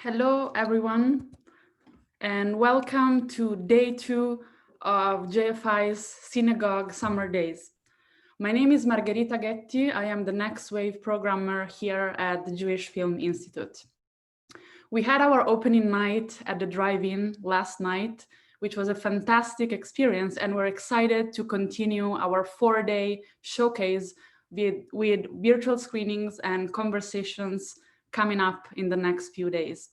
Hello, everyone, and welcome to day 2 of JFI's Cinegogue Summer Days. My name is Margherita Ghetti. I am the Next Wave programmer here at the Jewish Film Institute. We had our opening night at the drive-in last night, which was a fantastic experience, and we're excited to continue our 4-day showcase with virtual screenings and conversations coming up in the next few days.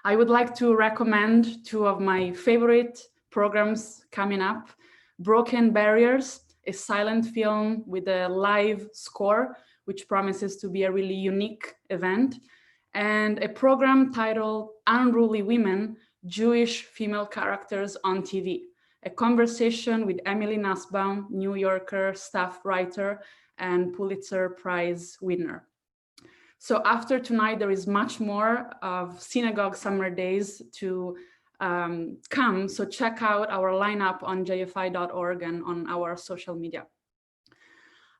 I would like to recommend two of my favorite programs coming up: Broken Barriers, a silent film with a live score, which promises to be a really unique event, and a program titled Unruly Women, Jewish Female Characters on TV, a conversation with Emily Nussbaum, New Yorker staff writer and Pulitzer Prize winner. So after tonight, there is much more of Cinegogue Summer Days to come. So check out our lineup on jfi.org and on our social media.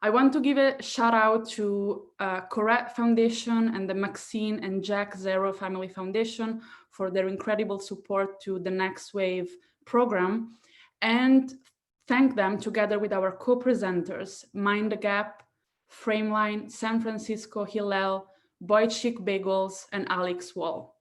I want to give a shout out to Corette Foundation and the Maxine and Jack Zero Family Foundation for their incredible support to the Next Wave program, and thank them together with our co-presenters, Mind the Gap, Frameline, San Francisco Hillel, Boy Chic Bagels, and Alex Wall.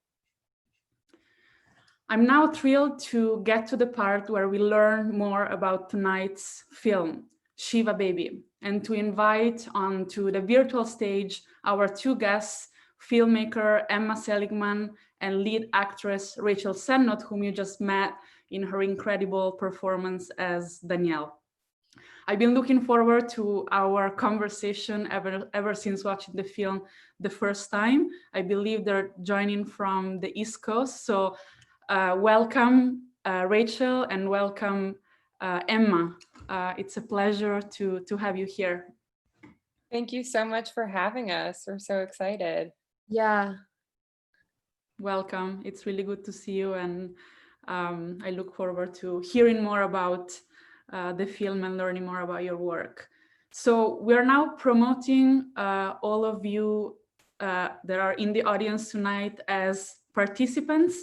I'm now thrilled to get to the part where we learn more about tonight's film, Shiva Baby, and to invite onto the virtual stage our two guests, filmmaker Emma Seligman and lead actress Rachel Sennott, whom you just met in her incredible performance as Danielle. I've been looking forward to our conversation ever since watching the film the first time. I believe they're joining from the East Coast. So welcome, Rachel, and welcome, Emma. It's a pleasure to have you here. Thank you so much for having us. We're so excited. Yeah. Welcome. It's really good to see you. And I look forward to hearing more about the film and learning more about your work. So we're now promoting all of you that are in the audience tonight as participants.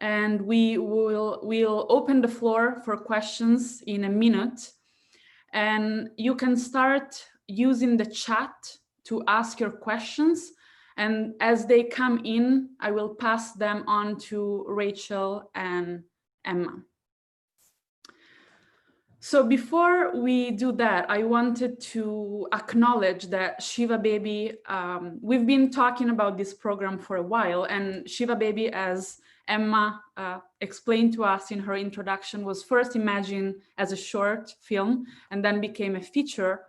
And we'll open the floor for questions in a minute. And you can start using the chat to ask your questions. And as they come in, I will pass them on to Rachel and Emma. So before we do that, I wanted to acknowledge that Shiva Baby, we've been talking about this program for a while, and Shiva Baby, as Emma explained to us in her introduction, was first imagined as a short film and then became a feature.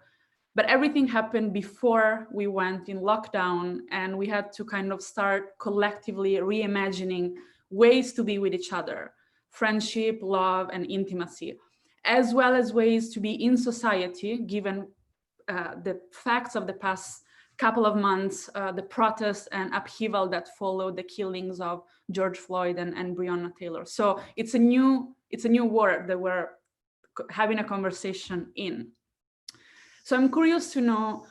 But everything happened before we went in lockdown, and we had to kind of start collectively reimagining ways to be with each other: friendship, love, and intimacy, as well as ways to be in society, given the facts of the past couple of months, the protests and upheaval that followed the killings of George Floyd and Breonna Taylor. So it's a new world that we're having a conversation in. So I'm curious to know,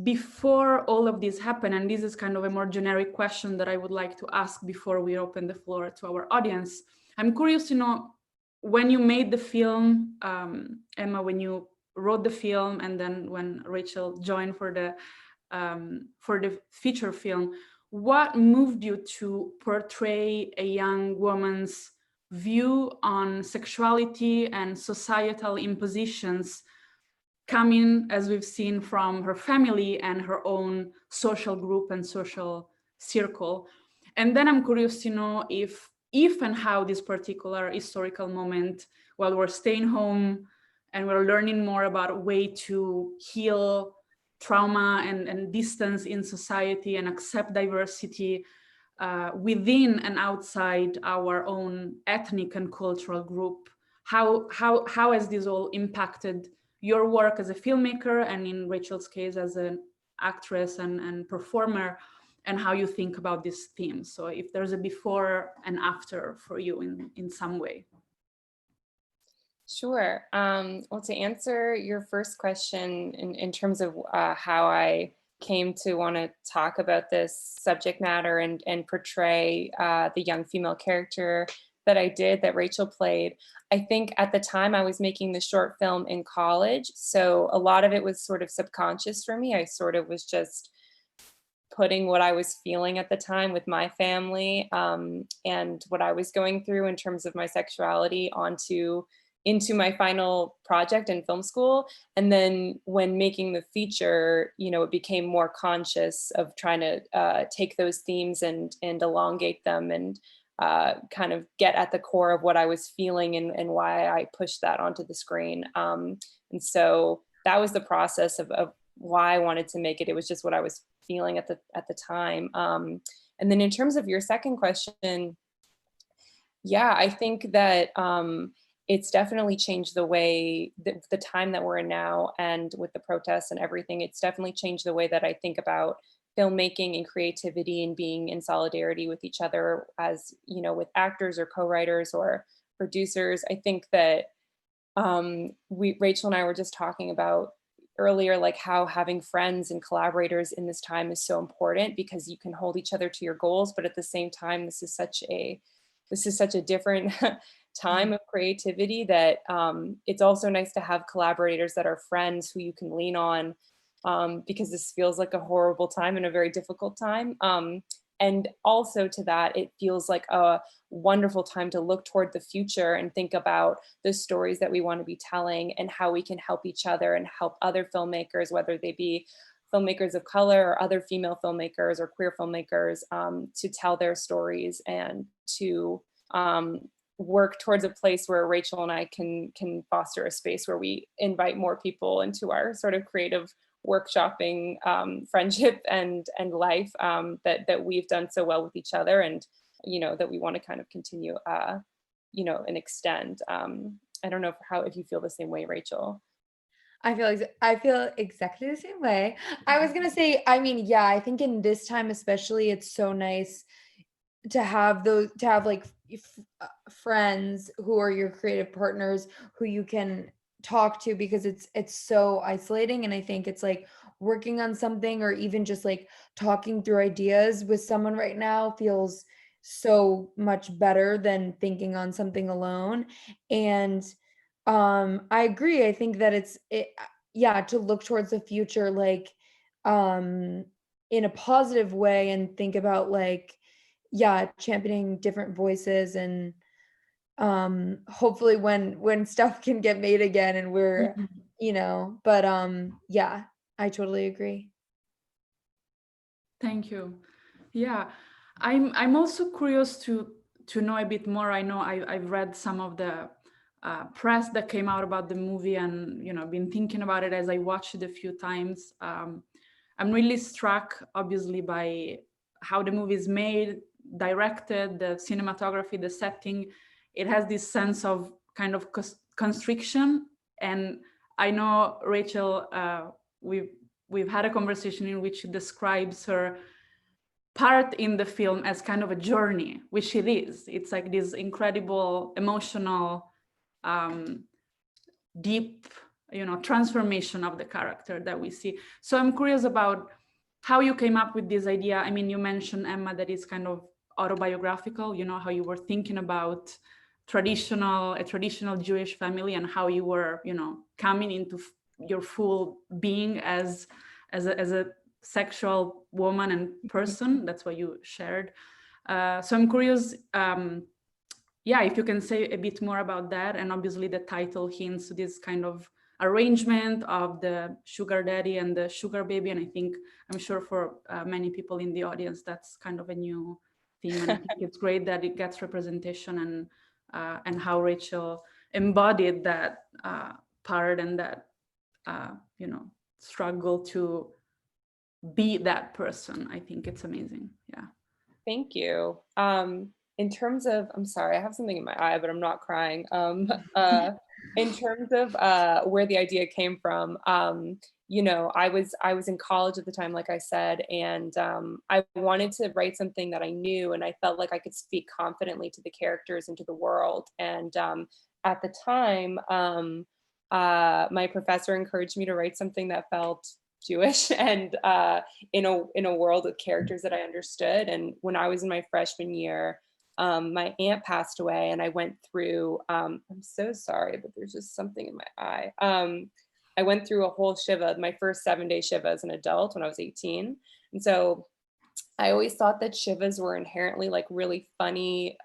before all of this happened, and this is kind of a more generic question that I would like to ask before we open the floor to our audience. I'm curious to know, when you made the film, Emma, when you wrote the film, and then when Rachel joined for the feature film, what moved you to portray a young woman's view on sexuality and societal impositions coming, as we've seen, from her family and her own social group and social circle? And then I'm curious to know if and how this particular historical moment, while we're staying home and we're learning more about a way to heal trauma and distance in society and accept diversity within and outside our own ethnic and cultural group, how has this all impacted your work as a filmmaker, and in Rachel's case as an actress and performer, and how you think about this theme? So if there's a before and after for you in some way. Sure. Well, to answer your first question in terms of how I came to want to talk about this subject matter and portray the young female character that I did, that Rachel played. I think at the time I was making the short film in college, so a lot of it was sort of subconscious for me. I sort of was just putting what I was feeling at the time with my family, and what I was going through in terms of my sexuality onto into my final project in film school. And then when making the feature, it became more conscious of trying to take those themes and elongate them and kind of get at the core of what I was feeling and why I pushed that onto the screen. And so that was the process of why I wanted to make it. It was just what I was feeling at the time. And then in terms of your second question, yeah, I think that it's definitely changed the way the time that we're in now, and with the protests and everything, it's definitely changed the way that I think about filmmaking and creativity and being in solidarity with each other, as with actors or co-writers or producers. I think that Rachel and I were just talking about earlier, like how having friends and collaborators in this time is so important, because you can hold each other to your goals, but at the same time, this is such a different time of creativity, that it's also nice to have collaborators that are friends who you can lean on, because this feels like a horrible time and a very difficult time. And also to that, it feels like a wonderful time to look toward the future and think about the stories that we want to be telling and how we can help each other and help other filmmakers, whether they be filmmakers of color or other female filmmakers or queer filmmakers, to tell their stories and to work towards a place where Rachel and I can foster a space where we invite more people into our sort of creative workshopping, friendship and life, that we've done so well with each other, and that we want to kind of continue, and extend. I don't know if you feel the same way, Rachel. I feel exactly the same way. I was gonna say, I mean, yeah, I think in this time especially, it's so nice to have like friends who are your creative partners who you can talk to, because it's so isolating, and I think it's like working on something or even just like talking through ideas with someone right now feels so much better than thinking on something alone. And I agree. I think that yeah, to look towards the future, like um in a positive way, and think about like, yeah, championing different voices, and hopefully when stuff can get made again, and we're, Mhm. but yeah, I totally agree. Thank you. Yeah, I'm also curious to know a bit more. I know I've read some of the press that came out about the movie, and been thinking about it as I watched it a few times. I'm really struck, obviously, by how the movie is made, directed, the cinematography, the setting. It has this sense of kind of constriction, and I know Rachel. We've had a conversation in which she describes her part in the film as kind of a journey, which it is. It's like this incredible emotional, um, deep, transformation of the character that we see. So I'm curious about how you came up with this idea. I mean, you mentioned, Emma, that it's kind of autobiographical, how you were thinking about a traditional Jewish family, and how you were, coming into your full being as a sexual woman and person. That's what you shared. So I'm curious, yeah, if you can say a bit more about that. And obviously the title hints to this kind of arrangement of the sugar daddy and the sugar baby. And I'm sure for many people in the audience, that's kind of a new theme. And I think it's great that it gets representation, and how Rachel embodied that part, and that, struggle to be that person. I think it's amazing. Yeah. Thank you. In terms of, I'm sorry, I have something in my eye, but I'm not crying. In terms of where the idea came from, I was in college at the time, like I said, and I wanted to write something that I knew, and I felt like I could speak confidently to the characters and to the world. And at the time, my professor encouraged me to write something that felt Jewish and in a world with characters that I understood. And when I was in my freshman year, my aunt passed away, and I went through. I'm so sorry, but there's just something in my eye. I went through a whole Shiva, my first 7-day Shiva as an adult when I was 18, and so I always thought that Shivas were inherently like really funny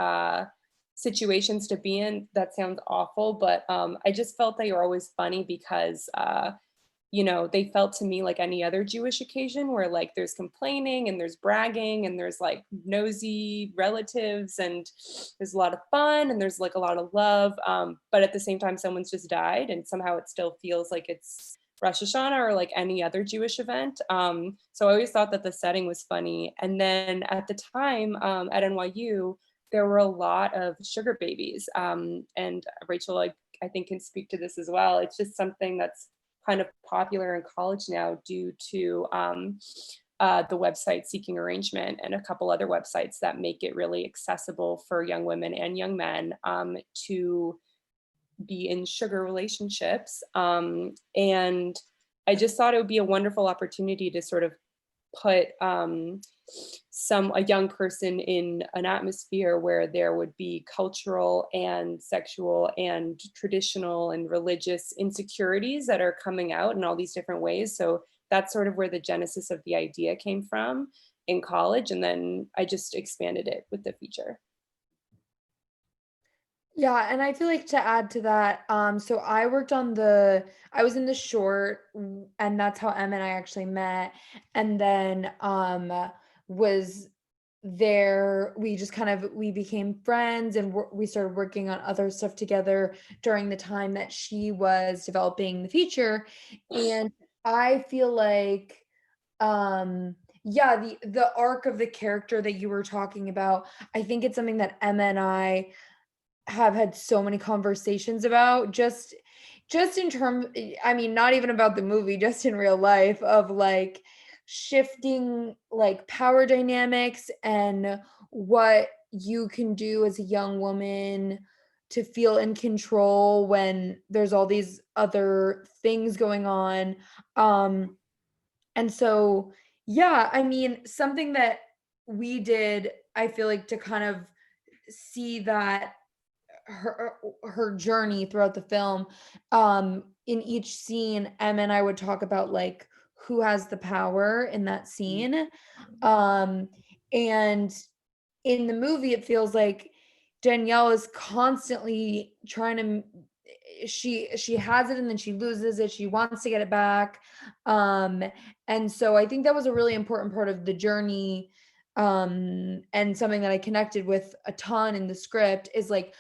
situations to be in. That sounds awful, but I just felt they were always funny because they felt to me like any other Jewish occasion where like there's complaining and there's bragging and there's like nosy relatives and there's a lot of fun and there's like a lot of love. But at the same time, someone's just died and somehow it still feels like it's Rosh Hashanah or like any other Jewish event. So I always thought that the setting was funny. And then at the time at NYU, there were a lot of sugar babies. And Rachel, I think can speak to this as well. It's just something that's kind of popular in college now due to the website Seeking Arrangement and a couple other websites that make it really accessible for young women and young men to be in sugar relationships. And I just thought it would be a wonderful opportunity to sort of put a young person in an atmosphere where there would be cultural and sexual and traditional and religious insecurities that are coming out in all these different ways. So that's sort of where the genesis of the idea came from in college. And then I just expanded it with the feature. Yeah, and I feel like to add to that, so I was in the short, and that's how Em and I actually met. And then was there, we became friends, and we started working on other stuff together during the time that she was developing the feature. And I feel like yeah, the arc of the character that you were talking about, I think it's something that Emma and I have had so many conversations about, just in terms, I mean, not even about the movie, just in real life, of like shifting like power dynamics and what you can do as a young woman to feel in control when there's all these other things going on. And so yeah, I mean, something that we did, I feel like, to kind of see that her journey throughout the film, in each scene, Em and I would talk about like who has the power in that scene. And in the movie it feels like Danielle is constantly trying to, she has it and then she loses it, she wants to get it back. And so I think that was a really important part of the journey, and something that I connected with a ton in the script, is like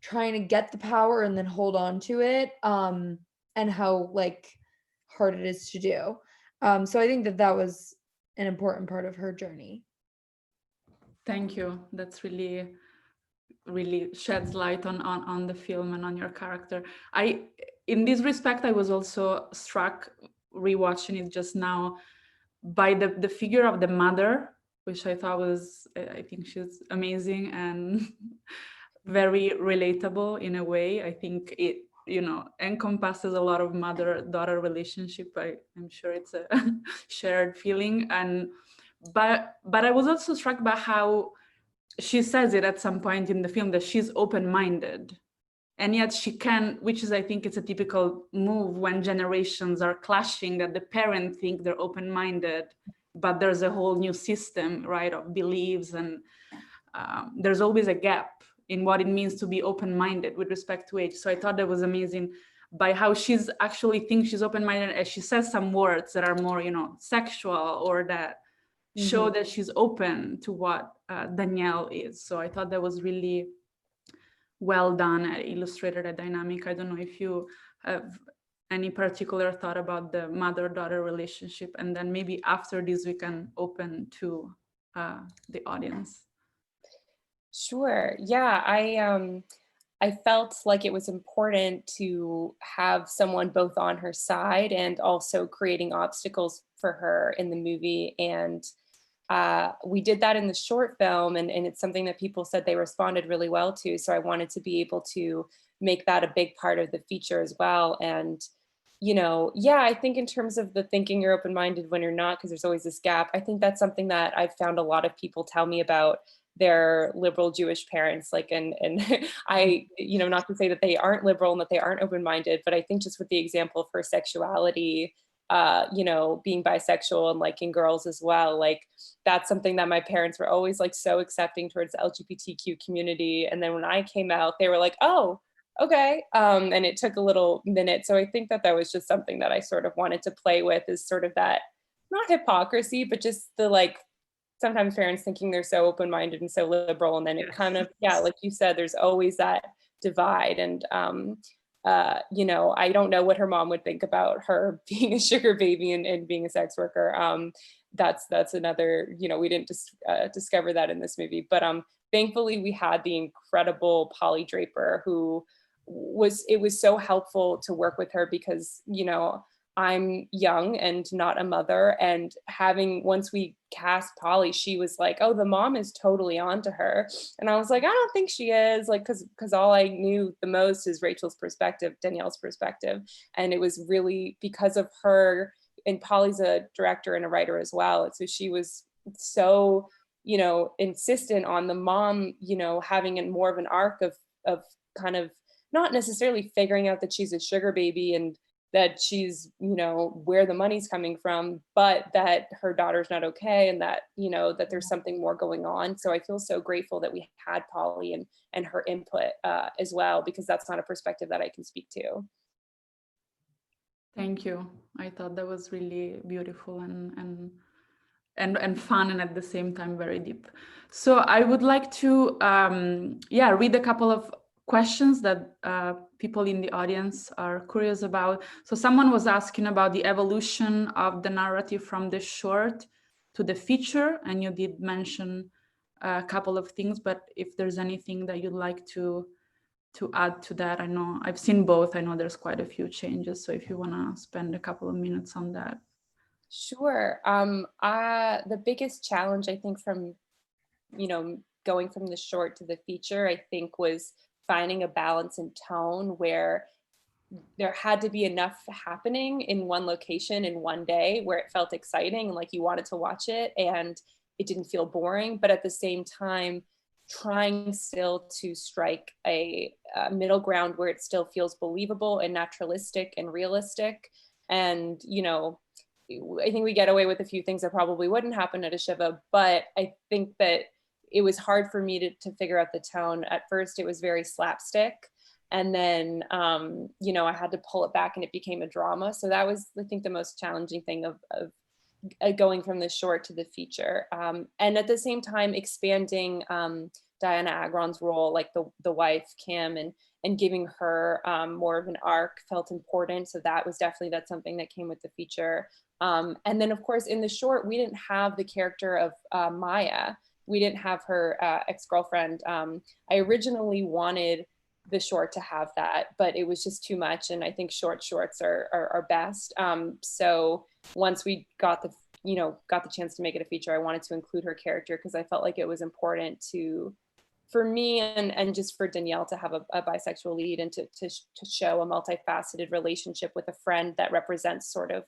trying to get the power and then hold on to it, and how like hard it is to do. So I think that was an important part of her journey. Thank you. That's really sheds light on the film and on your character. In this respect, I was also struck rewatching it just now by the figure of the mother, which I thought I think she's amazing and very relatable in a way. I think it encompasses a lot of mother-daughter relationship. I'm sure it's a shared feeling. But I was also struck by how she says it at some point in the film that she's open-minded, and yet she can, which is, I think it's a typical move when generations are clashing, that the parents think they're open-minded, but there's a whole new system, right, of beliefs, and there's always a gap in what it means to be open-minded with respect to age. So I thought that was amazing by how she's actually thinks she's open-minded as she says some words that are more, sexual, or that show that she's open to what Danielle is. So I thought that was really well done. It illustrated a dynamic. I don't know if you have any particular thought about the mother-daughter relationship, and then maybe after this we can open to the audience. Sure. Yeah, I felt like it was important to have someone both on her side and also creating obstacles for her in the movie. And we did that in the short film, and it's something that people said they responded really well to. So I wanted to be able to make that a big part of the feature as well. And yeah, I think in terms of the thinking you're open-minded when you're not, because there's always this gap, I think that's something that I've found a lot of people tell me about their liberal Jewish parents, like, and I, not to say that they aren't liberal and that they aren't open-minded, but I think just with the example for sexuality, being bisexual and liking girls as well, like that's something that my parents were always like so accepting towards the LGBTQ community. And then when I came out, they were like, oh, okay. And it took a little minute. So I think that that was just something that I sort of wanted to play with, is sort of that, not hypocrisy, but just the like, sometimes parents thinking they're so open-minded and so liberal. And then it kind of, yeah, like you said, there's always that divide. And, I don't know what her mom would think about her being a sugar baby and being a sex worker. That's another, we didn't just discover that in this movie, but thankfully we had the incredible Polly Draper, who it was so helpful to work with her because, I'm young and not a mother, and once we cast Polly, she was like, oh, the mom is totally onto her. And I was like, I don't think she is, like, because all I knew the most is Rachel's perspective, Danielle's perspective. And it was really because of her, and Polly's a director and a writer as well. And so she was so, insistent on the mom, having more of an arc of kind of not necessarily figuring out that she's a sugar baby and that she's, where the money's coming from, but that her daughter's not okay, and that, that there's something more going on. So I feel so grateful that we had Polly and her input as well, because that's not a perspective that I can speak to. Thank you. I thought that was really beautiful and fun, and at the same time very deep. So I would like to read a couple of questions that people in the audience are curious about. So someone was asking about the evolution of the narrative from the short to the feature, and you did mention a couple of things, but if there's anything that you'd like to add to that. I know I've seen both. I know there's quite a few changes. So if you want to spend a couple of minutes on that. Sure. The biggest challenge, I think, from, going from the short to the feature, I think, was finding a balance in tone where there had to be enough happening in one location in one day where it felt exciting and like you wanted to watch it, and it didn't feel boring, but at the same time trying still to strike a middle ground where it still feels believable and naturalistic and realistic. And I think we get away with a few things that probably wouldn't happen at a Shiva, but I think that it was hard for me to figure out the tone. At first, it was very slapstick. And then, I had to pull it back and it became a drama. So that was, I think, the most challenging thing of going from the short to the feature. And at the same time, expanding Diana Agron's role, like the wife, Kim, and giving her more of an arc felt important. So that was definitely, that's something that came with the feature. And then, of course, in the short, we didn't have the character of Maya. We didn't have her ex-girlfriend. I originally wanted the short to have that, but it was just too much. And I think shorts are best. So once we got the chance to make it a feature, I wanted to include her character because I felt like it was important for me and just for Danielle to have a bisexual lead, and to show a multifaceted relationship with a friend that represents sort of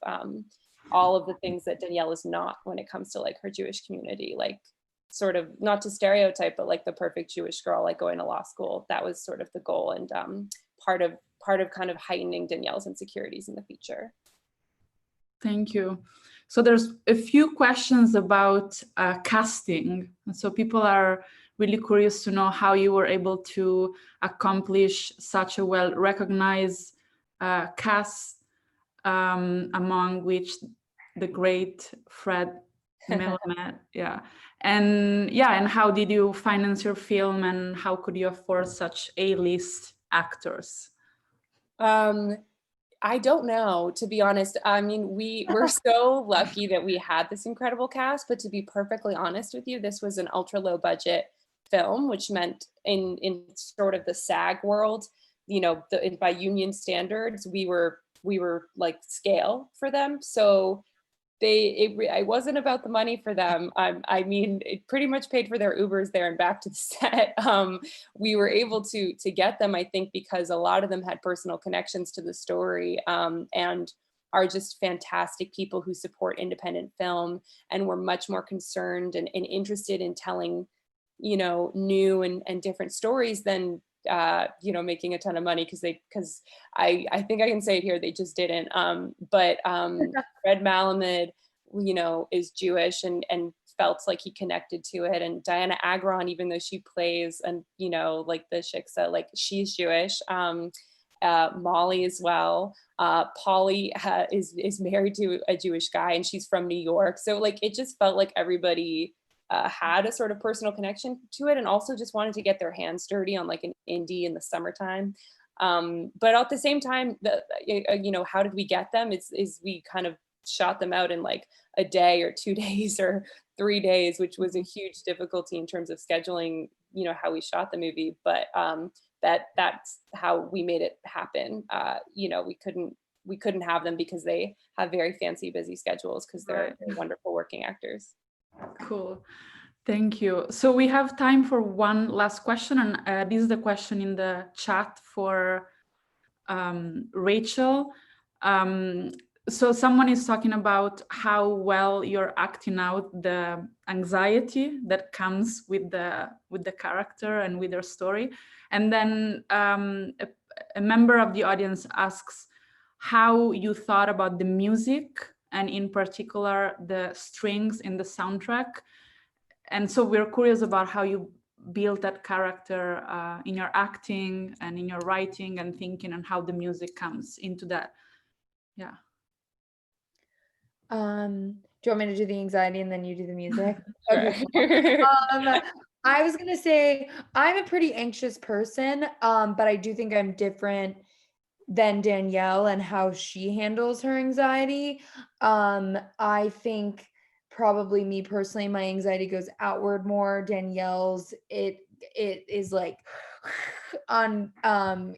all of the things that Danielle is not when it comes to like her Jewish community, like sort of, not to stereotype, but like the perfect Jewish girl, like going to law school. That was sort of the goal, and part of kind of heightening Danielle's insecurities in the feature. Thank you. So there's a few questions about casting. And so people are really curious to know how you were able to accomplish such a well-recognized cast, among which the great Fred Melamed, and how did you finance your film, and how could you afford such A-list actors? I don't know, to be honest. I mean, we were so lucky that we had this incredible cast, but to be perfectly honest with you, this was an ultra low budget film, which meant in sort of the SAG world, by union standards, we were like scale for them. So it wasn't about the money for them. I mean, it pretty much paid for their Ubers there and back to the set. We were able to get them, I think, because a lot of them had personal connections to the story, and are just fantastic people who support independent film and were much more concerned and interested in telling, you know, new and different stories than you know, making a ton of money, because I think I can say it here, they just didn't. But Red Malamed, you know, is Jewish and felt like he connected to it. And Diana Agron, even though she plays, and you know, like the Shiksa, like she's Jewish. Molly as well. Polly is married to a Jewish guy, and she's from New York. So like it just felt like everybody had a sort of personal connection to it, and also just wanted to get their hands dirty on like an indie in the summertime. But at the same time, you know, how did we get them? Is we kind of shot them out in like a day or 2 days or 3 days, which was a huge difficulty in terms of scheduling, you know, how we shot the movie. But that's how we made it happen. You know, we couldn't have them because they have very fancy, busy schedules, because they're wonderful working actors. Cool. Thank you. So we have time for one last question, and this is the question in the chat for Rachel. So someone is talking about how well you're acting out the anxiety that comes with the character and with their story. And then a member of the audience asks how you thought about the music, and in particular the strings in the soundtrack. And so we're curious about how you build that character in your acting and in your writing and thinking, and how the music comes into that. Yeah. Do you want me to do the anxiety and then you do the music? Sure. Okay. Cool. I was gonna say I'm a pretty anxious person, but I do think I'm different than Danielle and how she handles her anxiety. I think probably me personally, my anxiety goes outward more. Danielle's it is like on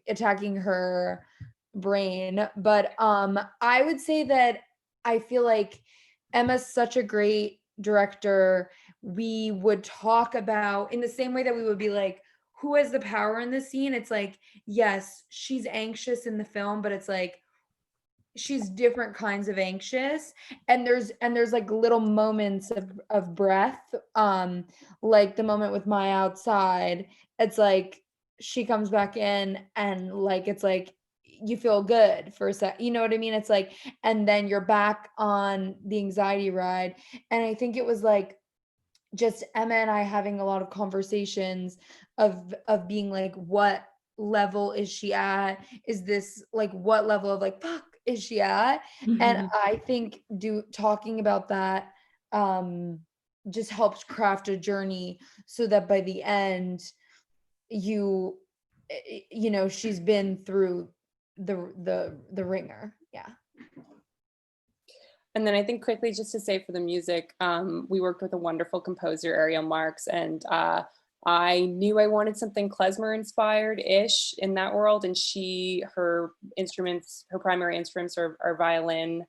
attacking her brain. But I would say that I feel like Emma's such a great director. We would talk about in the same way that we would be like, who has the power in the scene? It's like, yes, she's anxious in the film, but it's like she's different kinds of anxious, and there's like little moments of breath, like the moment with my outside. It's like she comes back in, and like it's like you feel good for a sec, you know what I mean? It's like, and then you're back on the anxiety ride. And I think it was like just Emma and I having a lot of conversations of being like, what level is she at? Is this like, what level of like fuck is she at? And I think talking about that just helps craft a journey so that by the end you know she's been through the ringer. Yeah. And then I think quickly, just to say for the music, we worked with a wonderful composer, Ariel Marks, and I knew I wanted something klezmer inspired-ish in that world. And her primary instruments are violin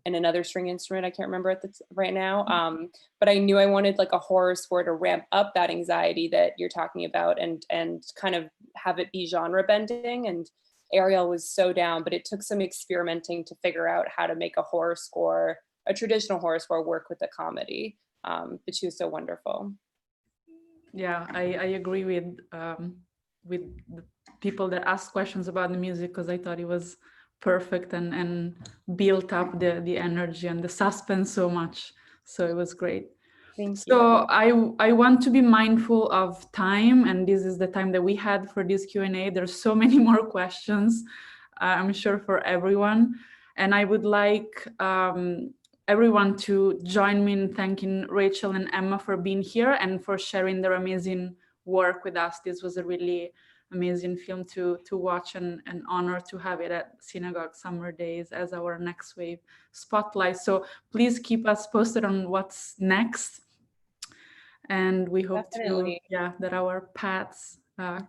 and another string instrument. I can't remember it right now. But I knew I wanted like a horror score to ramp up that anxiety that you're talking about, and kind of have it be genre bending. And Ariel was so down, but it took some experimenting to figure out how to make a traditional horror score work with a comedy. But she was so wonderful. Yeah, I agree with the people that asked questions about the music, because I thought it was perfect and built up the energy and the suspense so much. So it was great. Thank you. So I want to be mindful of time, and this is the time that we had for this Q&A. There's so many more questions, I'm sure, for everyone. And I would like everyone to join me in thanking Rachel and Emma for being here and for sharing their amazing work with us. This was a really amazing film to watch, and an honor to have it at Cinegogue Summer Days as our Next Wave spotlight. So please keep us posted on what's next. And we hope that our paths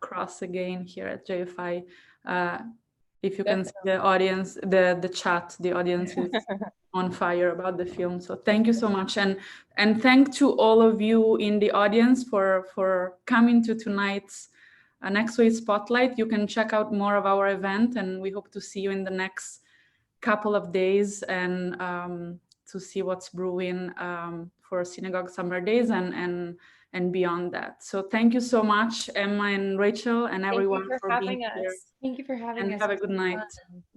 cross again here at JFI if you can see the audience, the chat, the audience is on fire about the film. So thank you so much, and thank to all of you in the audience for coming to tonight's Next Wave Spotlight. You can check out more of our event, and we hope to see you in the next couple of days, and to see what's brewing for Cinegogue Summer Days and beyond that. So thank you so much, Emma and Rachel, and everyone for being here. Thank you for having us. Have a good night.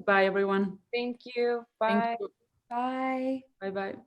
Bye, everyone. Thank you. Bye. Thank you. Bye. Bye-bye.